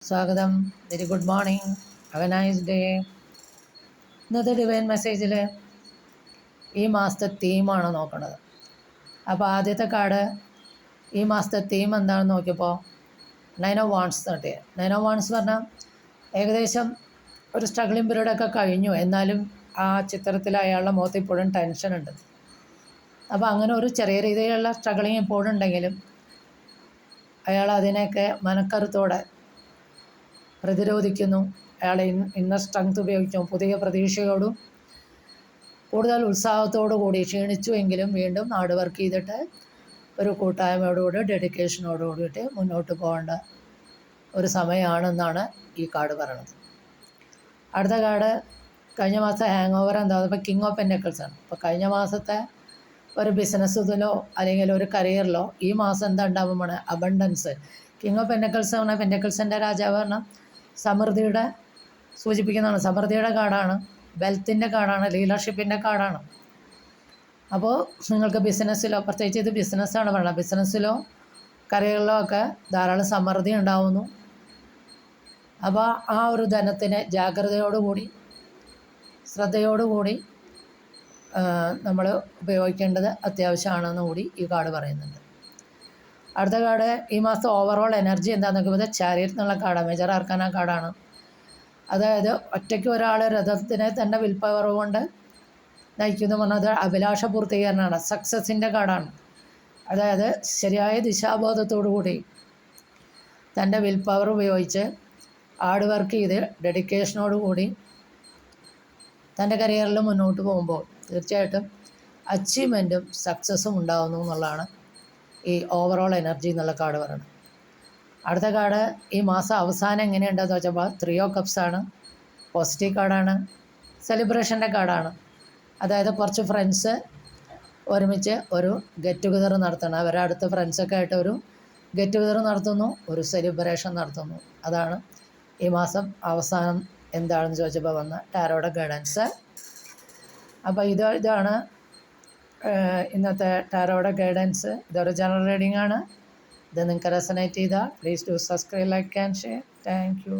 സ്വാഗതം. Very good morning. Have A nice day. ഇന്നത്തെ divine മെസ്സേജിൽ ഈ മാസത്തെ തീമാണ് നോക്കുന്നത്. അപ്പോൾ ആദ്യത്തെ കാർഡ് ഈ മാസത്തെ തീം എന്താണെന്ന് നോക്കിയപ്പോൾ 9 of Wands കിട്ടിയ. 9 of Wands പറഞ്ഞാൽ ഏകദേശം ഒരു സ്ട്രഗ്ലിംഗ് പീരീഡൊക്കെ കഴിഞ്ഞു, എന്നാലും ആ ചിത്രത്തിൽ അയാളുടെ മുഖത്ത് ഇപ്പോഴും ടെൻഷൻ ഉണ്ട്. അപ്പോൾ അങ്ങനെ ഒരു ചെറിയ രീതിയിലുള്ള സ്ട്രഗ്ലിംഗ് ഇപ്പോഴും ഉണ്ടെങ്കിലും അയാൾ അതിനെയൊക്കെ മനക്കരുത്തോടെ പ്രതിരോധിക്കുന്നു. അയാളെ ഇന്നർ സ്ട്രെങ്ത് ഉപയോഗിച്ചു പുതിയ പ്രതീക്ഷയോടും കൂടുതൽ ഉത്സാഹത്തോടു കൂടി ക്ഷീണിച്ചുവെങ്കിലും വീണ്ടും ഹാർഡ് വർക്ക് ചെയ്തിട്ട് ഒരു കൂട്ടായ്മയോടുകൂടി ഡെഡിക്കേഷനോടുകൂടിയിട്ട് മുന്നോട്ട് പോകേണ്ട ഒരു സമയമാണെന്നാണ് ഈ കാർഡ് പറയുന്നത്. അടുത്ത കാർഡ് കഴിഞ്ഞ മാസത്തെ ഹാങ് ഓവർ എന്താ? ഇപ്പോൾ കിങ് ഓഫ് പെൻറ്റക്കിൾസ് ആണ്. അപ്പോൾ കഴിഞ്ഞ മാസത്തെ ഒരു ബിസിനസ്സിലോ അല്ലെങ്കിൽ ഒരു കരിയറിലോ ഈ മാസം എന്താ ഉണ്ടാകുമ്പോൾ അബണ്ടൻസ്. കിങ് ഓഫ് പെൻറ്റക്കിൾസ് പറഞ്ഞാൽ പെൻറ്റക്കിൾസിൻ്റെ രാജാവ് പറഞ്ഞാൽ സമൃദ്ധിയുടെ സൂചിപ്പിക്കുന്നതാണ്. സമൃദ്ധിയുടെ കാർഡാണ്, വെൽത്തിൻ്റെ കാർഡാണ്, ലീഡർഷിപ്പിൻ്റെ കാർഡാണ്. അപ്പോൾ നിങ്ങൾക്ക് ബിസിനസ്സിലോ, പ്രത്യേകിച്ച് ഇത് ബിസിനസ്സാണ് പറയുന്നത്, ബിസിനസ്സിലോ കരിയറിലോ ഒക്കെ ധാരാളം സമൃദ്ധി ഉണ്ടാവുന്നു. അപ്പോൾ ആ ഒരു ധനത്തിന് ജാഗ്രതയോടുകൂടി ശ്രദ്ധയോടുകൂടി നമ്മൾ ഉപയോഗിക്കേണ്ടത് അത്യാവശ്യമാണെന്ന് കൂടി ഈ കാർഡ് പറയുന്നുണ്ട്. അടുത്ത കാർഡ് ഈ മാസത്തെ ഓവറോൾ എനർജി എന്താണെന്ന് നോക്കുമ്പോൾ ചാരിയറ്റ് എന്നുള്ള കാർഡാണ്. മേജർ ആർക്കാന കാർഡാണ്. അതായത് ഒറ്റയ്ക്ക് ഒരാൾ രഥത്തിനെ തന്നെ വിൽ പവർ കൊണ്ട് നയിക്കുന്നു പറഞ്ഞത് അഭിലാഷ പൂർത്തീകരണമാണ്, സക്സസിൻ്റെ കാർഡാണ്. അതായത് ശരിയായ ദിശാബോധത്തോടു കൂടി തൻ്റെ വിൽ പവർ ഉപയോഗിച്ച് ഹാർഡ് വർക്ക് ചെയ്ത് ഡെഡിക്കേഷനോടുകൂടി തൻ്റെ കരിയറിൽ മുന്നോട്ട് പോകുമ്പോൾ തീർച്ചയായിട്ടും അച്ചീവ്മെൻറ്റും സക്സസ്സും ഉണ്ടാകുന്നു എന്നുള്ളതാണ് ഈ ഓവറോൾ എനർജി എന്നുള്ള കാർഡ് പറയുന്നത്. അടുത്ത കാർഡ് ഈ മാസം അവസാനം എങ്ങനെയുണ്ടെന്ന് വെച്ചപ്പോൾ 3 of Cups ആണ്. പോസിറ്റീവ് കാർഡാണ്, സെലിബ്രേഷൻ്റെ കാർഡാണ്. അതായത് കുറച്ച് ഫ്രണ്ട്സ് ഒരുമിച്ച് ഒരു ഗെറ്റ് ടുഗദർ നടത്തണം. അവരുടെ അടുത്ത ഫ്രണ്ട്സൊക്കെ ആയിട്ട് ഒരു ഗെറ്റ് ടുഗദർ നടത്തുന്നു, ഒരു സെലിബ്രേഷൻ നടത്തുന്നു. അതാണ് ഈ മാസം അവസാനം എന്താണെന്ന് ചോദിച്ചപ്പോൾ വന്ന ടാരോയുടെ ഗൈഡൻസ്. അപ്പോൾ ഇതാണ് ഇന്നത്തെ ടാരോയുടെ ഗൈഡൻസ്. ഇതൊരു ജനറൽ റീഡിംഗ് ആണ്. ഇത് നിങ്ങൾക്ക് റെസനേറ്റ് ചെയ്താൽ please do subscribe, like and share. Thank you.